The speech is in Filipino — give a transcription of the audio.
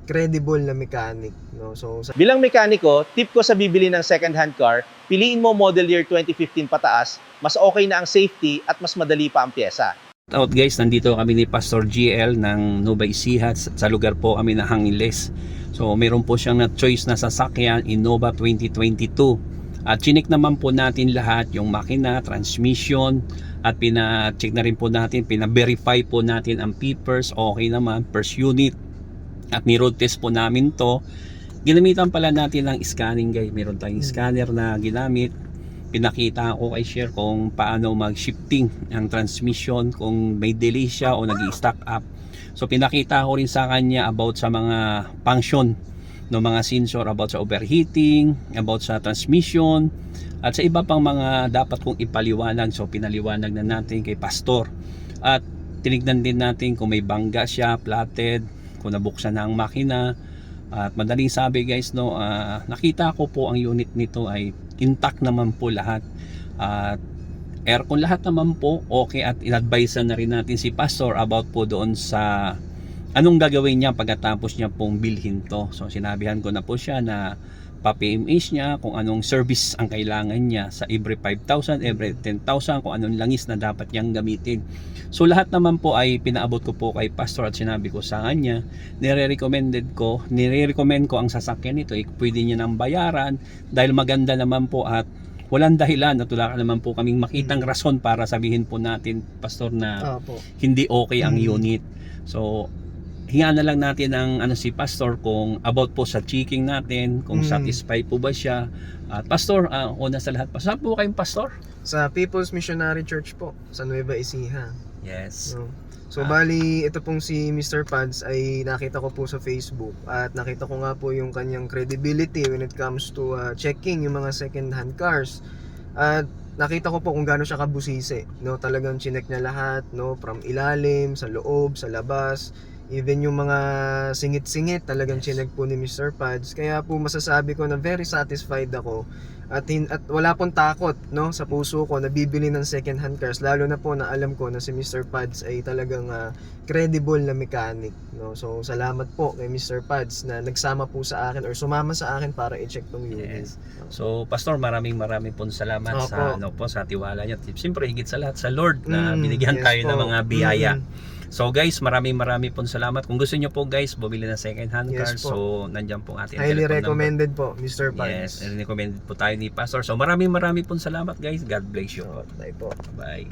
credible na mechanic, no? So Bilang mekaniko, tip ko sa bibili ng second-hand car, piliin mo model year 2015 pataas, mas okay na ang safety at mas madali pa ang pyesa. Out guys, nandito kami ni Pastor GL ng Nueva Ecija, sa lugar po kami na Hangiles. So meron po siyang na choice na sasakyan Innova 2022. At chinik naman po natin lahat yung makina, transmission, at pina-check na rin po natin, pina-verify po natin ang papers, okay naman, first unit. At ni-road test po namin to. Ginamitan pala natin ng scanning guys. Meron tayong scanner na ginamit. Pinakita ko kay Share kung paano mag-shifting ang transmission, kung may delay siya o nag-i-stack up. So pinakita ko rin sa kanya about sa mga function ng mga sensor, about sa overheating, about sa transmission, at sa iba pang mga dapat kong ipaliwanag. So pinaliwanag na natin kay Pastor. At tinignan din natin kung may bangga siya, platted, kung nabuksan na ang makina. At madaling sabi guys, no, nakita ko po ang unit nito ay intact naman po lahat. At aircon lahat naman po okay, at in-advise na rin natin si Pastor about po doon sa anong gagawin niya pagkatapos niya pong bilhin to. So sinabihan ko na po siya na pa-PMH niya kung anong service ang kailangan niya sa every 5,000, every 10,000, kung anong langis na dapat niyang gamitin. So lahat naman po ay pinaabot ko po kay Pastor at sinabi ko sa kanya, nire-recommend ko ang sasakyan nito, pwede niya nang bayaran dahil maganda naman po at walang dahilan at wala ka naman po kaming makitang rason para sabihin po natin, Pastor, na hindi okay ang unit. So hinga na lang natin ang si Pastor kung about po sa checking natin, kung satisfied po ba siya. At Pastor, una sa lahat, saan po kayong Pastor? sa People's Missionary Church po sa Nueva Ecija. Yes. No? So bali, ito pong si Mr. Pads ay nakita ko po sa Facebook at nakita ko nga po yung kanyang credibility when it comes to checking yung mga second hand cars. At nakita ko po kung gaano siya kabusisi, no? Talagang chinek niya lahat, no? From ilalim, sa loob, sa labas, even yung mga singit-singit talagang chinek po ni Mr. Pads. Kaya po masasabi ko na very satisfied ako at wala pong takot, no, sa puso ko na bibili ng second hand cars, lalo na po na alam ko na si Mr. Pads ay talagang credible na mechanic, no. So salamat po kay Mr. Pads na nagsama po sa akin or sumama sa akin para i-check tong unit. Yes. So Pastor, maraming po salamat sa sa tiwala niyo. Siyempre higit sa lahat sa Lord na binigyan tayo ng mga biyaya. So guys, maraming po salamat. Kung gusto niyo po guys bumili ng second hand cars, so nandiyan po ating highly recommended po, Mr. Pads. Yes, recommended po tayo ni Pastor. So maraming po salamat guys. God bless you. Bye po. Bye.